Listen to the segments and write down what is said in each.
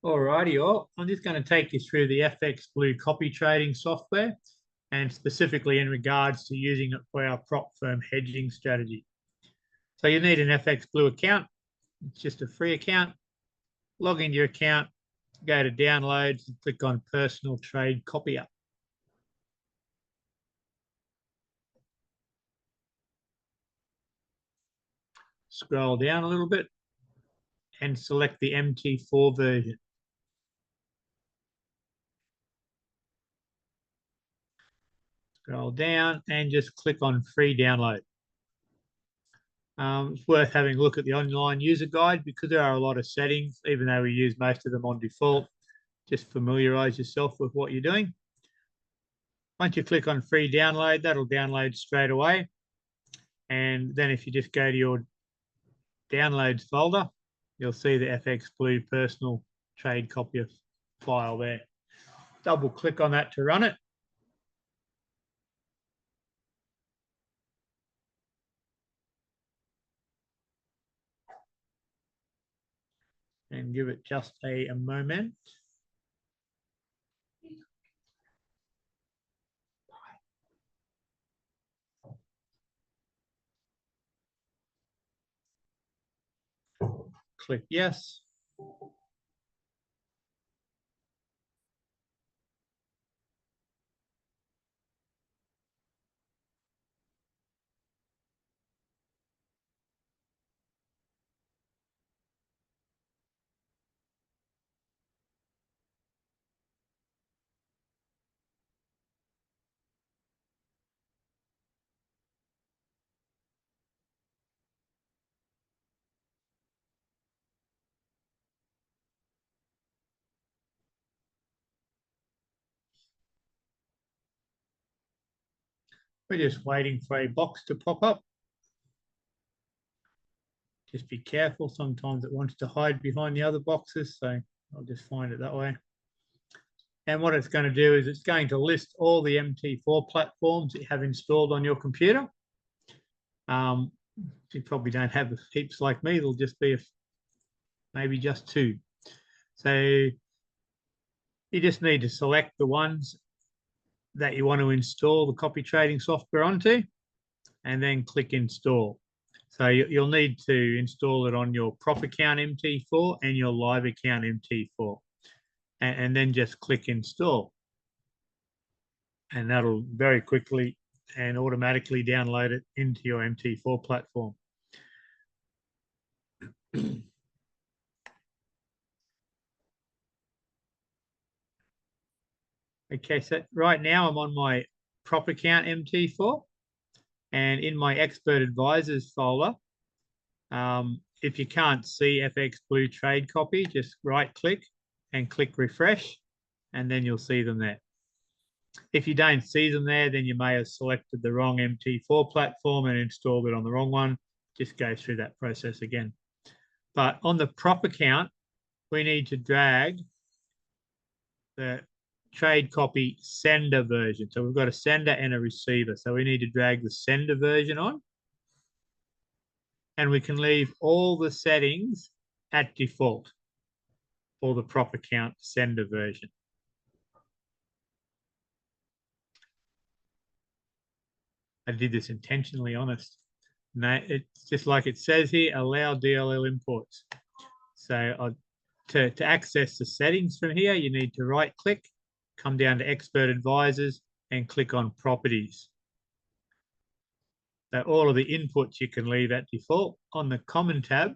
Alrighty, all. I'm just going to take you through the FXBlue copy trading software and specifically in regards to using it for our prop firm hedging strategy. So you need an FXBlue account. It's just a free account. Log into your account, go to downloads and click on personal trade copier. Scroll down a little bit and select the MT4 version. Scroll down and just click on free download. It's worth having a look at the online user guide because there are a lot of settings, even though we use most of them on default. Just familiarize yourself with what you're doing. Once you click on free download, that'll download straight away. And then if you just go to your downloads folder, you'll see the FXBlue personal trade copier file there. Double click on that to run it. And give it just a moment. Click yes. We're just waiting for a box to pop up. Just be careful. Sometimes it wants to hide behind the other boxes, so I'll just find it that way. And what it's going to do is it's going to list all the MT4 platforms that you have installed on your computer. You probably don't have heaps like me. There'll just be maybe just two. So you just need to select the ones that you want to install the copy trading software onto and then click install. So you'll need to install it on your prop account MT4 and your live account MT4 and then just click install. And that'll very quickly and automatically download it into your MT4 platform. Okay, so right now I'm on my prop account MT4 and in my expert advisors folder, if you can't see FXBlue trade copy, just right click and click refresh and then you'll see them there. If you don't see them there, then you may have selected the wrong MT4 platform and installed it on the wrong one. Just go through that process again. But on the prop account, we need to drag the trade copy sender version. So we've got a sender and a receiver. So we need to drag the sender version on. And we can leave all the settings at default for the prop account sender version. I did this intentionally honest. No, it's just like it says here, allow DLL imports. So to access the settings from here, you need to right click, come down to expert advisors and click on properties. So all of the inputs you can leave at default. On the common tab,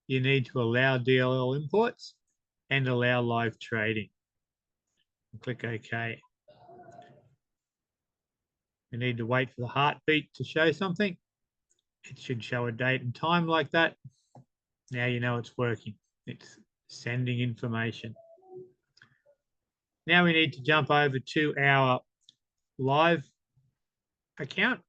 you need to allow DLL imports and allow live trading. Click OK. You need to wait for the heartbeat to show something. It should show a date and time like that. Now you know it's working. It's sending information. Now we need to jump over to our live account.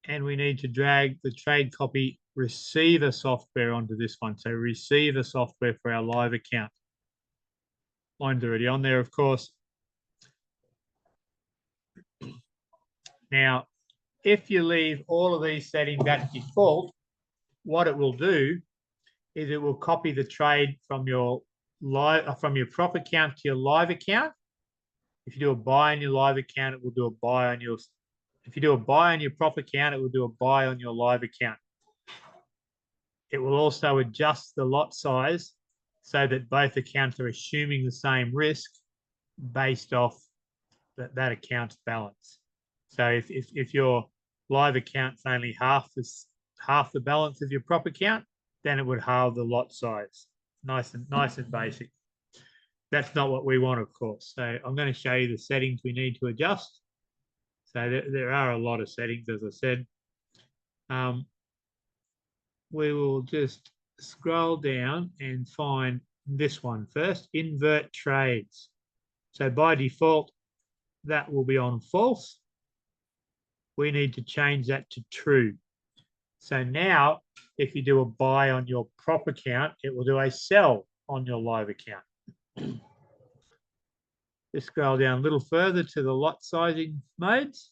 And we need to drag the trade copy receiver software onto this one. So receiver software for our live account. Mine's already on there, of course. Now, if you leave all of these settings at default, what it will do is it will copy the trade from your prop account to your live account. If you do a buy on your live account, it will do a buy on your. If you do a buy on your prop account, it will do a buy on your live account. It will also adjust the lot size so that both accounts are assuming the same risk based off that account's balance. So if your live account's only half the balance of your prop account, then it would halve the lot size. Nice and basic. That's not what we want, of course. So I'm going to show you the settings we need to adjust. So there are a lot of settings, as I said. We will just scroll down and find this one first, invert trades. So by default, that will be on false. We need to change that to true. So now, if you do a buy on your prop account, it will do a sell on your live account. Just scroll down a little further to the lot sizing modes.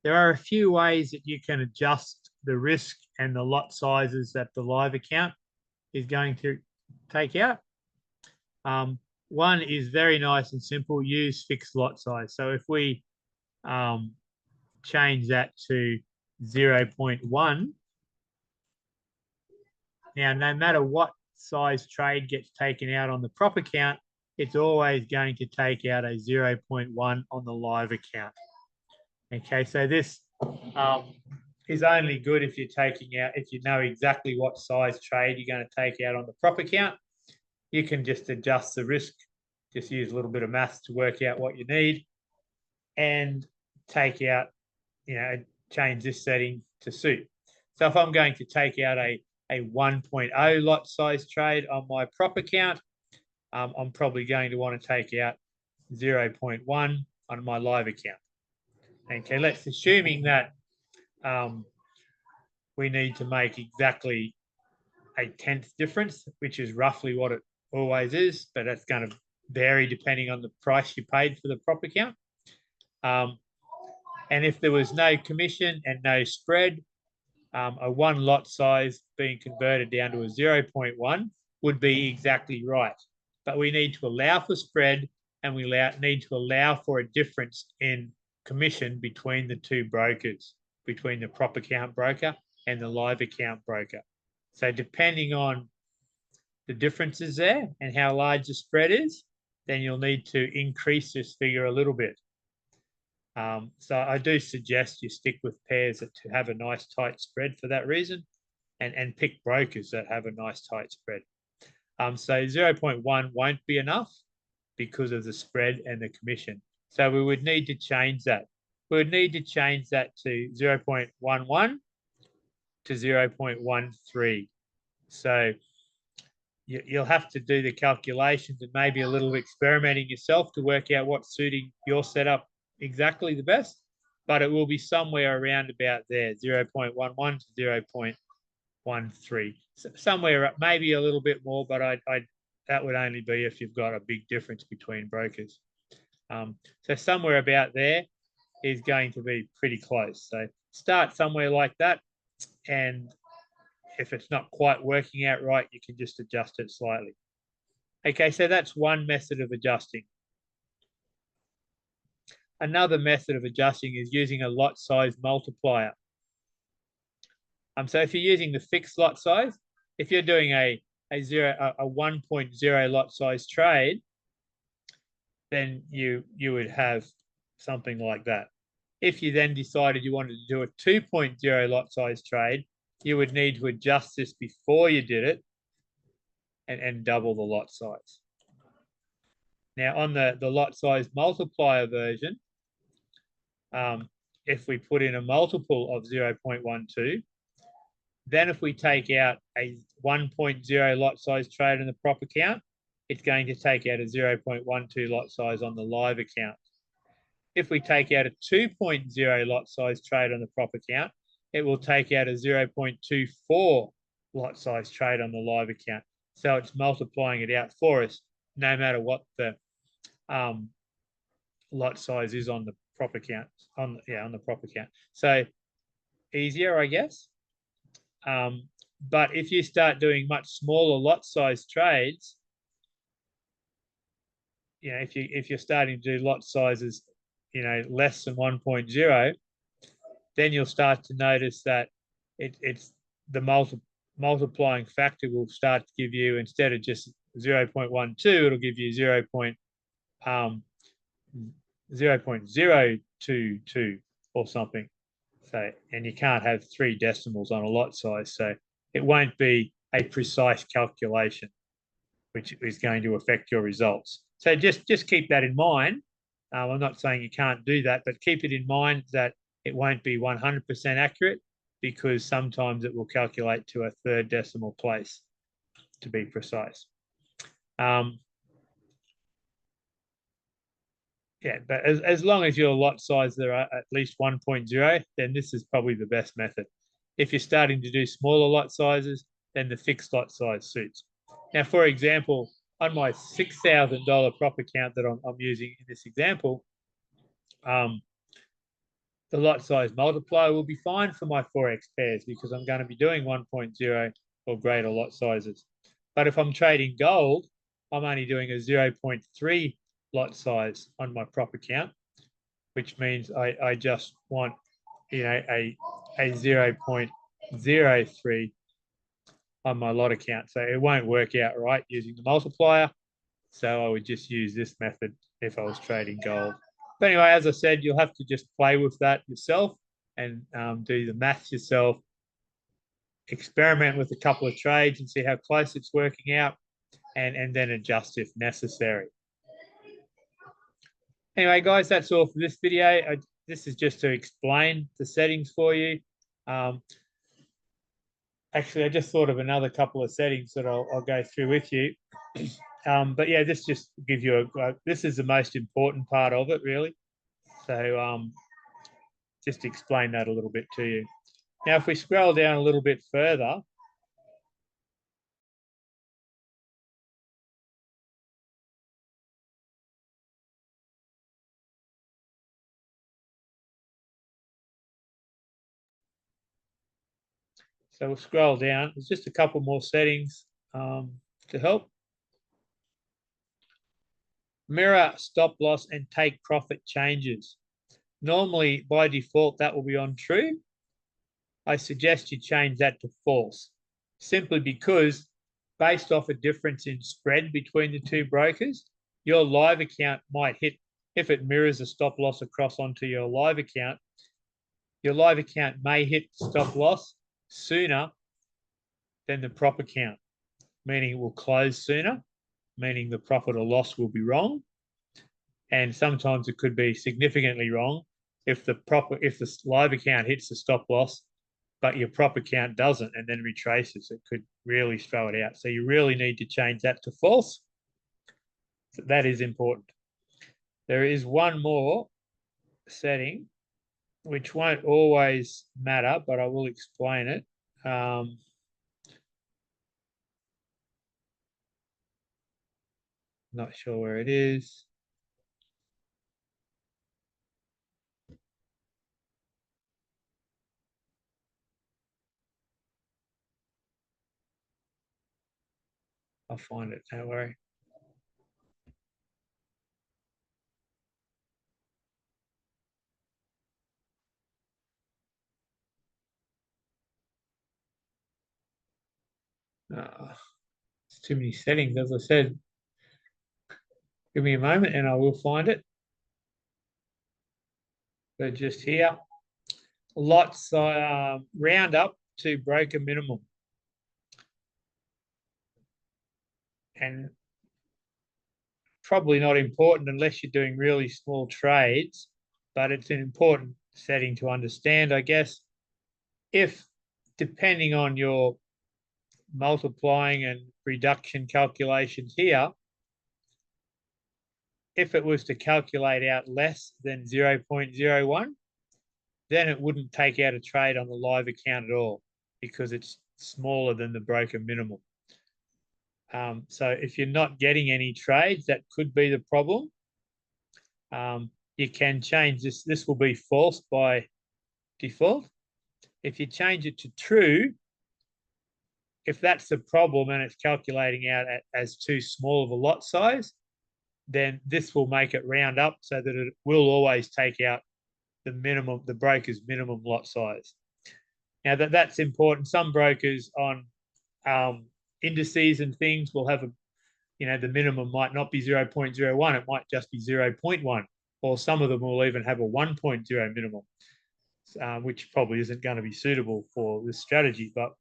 There are a few ways that you can adjust the risk and the lot sizes that the live account is going to take out. One is very nice and simple, use fixed lot size. So if we change that to 0.1, now no matter what size trade gets taken out on the prop account, it's always going to take out a 0.1 on the live account. Okay, so this is only good if you're taking out, if you know exactly what size trade you're going to take out on the prop account. You can just adjust the risk, just use a little bit of maths to work out what you need and take out, change this setting to suit. So if I'm going to take out a 1.0 lot size trade on my prop account, I'm probably going to want to take out 0.1 on my live account. Okay, let's assuming that we need to make exactly a 1/10 difference, which is roughly what it always is, but that's going to vary depending on the price you paid for the prop account. And if there was no commission and no spread, a one lot size being converted down to a 0.1 would be exactly right. But we need to allow for spread and we need to allow for a difference in commission between the two brokers, between the prop account broker and the live account broker. So depending on the differences there and how large the spread is, then you'll need to increase this figure a little bit. So I do suggest you stick with pairs that have a nice tight spread for that reason and pick brokers that have a nice tight spread. So 0.1 won't be enough because of the spread and the commission. So we would need to change that. We would need to change that to 0.11 to 0.13. So you'll have to do the calculations and maybe a little experimenting yourself to work out what's suiting your setup exactly the best, but it will be somewhere around about there, 0.11 to 0.13. So somewhere, maybe a little bit more, but that would only be if you've got a big difference between brokers. So somewhere about there is going to be pretty close. So start somewhere like that, and if it's not quite working out right, you can just adjust it slightly. Okay, so that's one method of adjusting. Another method of adjusting is using a lot size multiplier. So if you're using the fixed lot size, if you're doing a 1.0 lot size trade, then you would have something like that. If you then decided you wanted to do a 2.0 lot size trade, you would need to adjust this before you did it and double the lot size. Now on the lot size multiplier version, if we put in a multiple of 0.12, then if we take out a 1.0 lot size trade in the prop account, it's going to take out a 0.12 lot size on the live account. If we take out a 2.0 lot size trade on the prop account, it will take out a 0.24 lot size trade on the live account. So it's multiplying it out for us, no matter what the lot size is on the prop account. On the prop account. So easier, I guess. But if you start doing much smaller lot size trades, if you're starting to do lot sizes, less than 1.0, then you'll start to notice that it's the multiplying factor will start to give you, instead of just 0.12, it'll give you 0.022 or something. So, and you can't have 3 decimals on a lot size, so it won't be a precise calculation, which is going to affect your results. So just keep that in mind. I'm not saying you can't do that, but keep it in mind that it won't be 100% accurate, because sometimes it will calculate to a 3rd decimal place, to be precise. Yeah, but as long as your lot size are at least 1.0, then this is probably the best method. If you're starting to do smaller lot sizes, then the fixed lot size suits. Now, for example, on my $6,000 prop account that I'm using in this example, the lot size multiplier will be fine for my 4x pairs, because I'm going to be doing 1.0 or greater lot sizes. But if I'm trading gold, I'm only doing a 0.3 lot size on my prop account, which means I just want, a 0.03 on my lot account. So it won't work out right using the multiplier. So I would just use this method if I was trading gold. But anyway, as I said, you'll have to just play with that yourself and do the maths yourself. Experiment with a couple of trades and see how close it's working out, and then adjust if necessary. Anyway, guys, that's all for this video. This is just to explain the settings for you. Actually, I just thought of another couple of settings that I'll go through with you. But yeah, this just gives you this is the most important part of it, really. So just explain that a little bit to you. Now, if we scroll down a little bit further, so we'll scroll down. There's just a couple more settings to help. Mirror stop loss and take profit changes. Normally, by default, that will be on true. I suggest you change that to false, simply because based off a difference in spread between the 2 brokers, your live account might hit, if it mirrors a stop loss across onto your live account may hit stop loss sooner than the prop account, meaning it will close sooner, meaning the profit or loss will be wrong. And sometimes it could be significantly wrong if the live account hits the stop loss, but your prop account doesn't and then retraces. It could really throw it out. So you really need to change that to false. So that is important. There is one more setting which won't always matter, but I will explain it. Not sure where it is. I'll find it, don't worry. It's too many settings, as I said. Give me a moment and I will find it. So just here, lots round up to broker minimum. And probably not important unless you're doing really small trades, but it's an important setting to understand, I guess. If, depending on your multiplying and reduction calculations here, if it was to calculate out less than 0.01, then it wouldn't take out a trade on the live account at all, because it's smaller than the broker minimum. So if you're not getting any trades, that could be the problem. You can change this. This will be false by default. If you change it to true, if that's the problem and it's calculating out as too small of a lot size, then this will make it round up so that it will always take out the broker's minimum lot size. Now that's important. Some brokers on indices and things will have the minimum might not be 0.01, it might just be 0.1, or some of them will even have a 1.0 minimum, which probably isn't going to be suitable for this strategy. But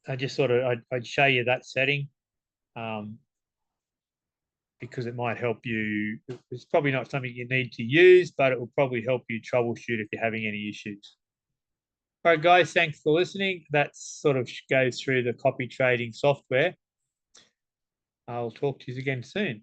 I just I'd show you that setting because it might help you. It's probably not something you need to use, but it will probably help you troubleshoot if you're having any issues. All right, guys, thanks for listening. That sort of goes through the copy trading software. I'll talk to you again soon.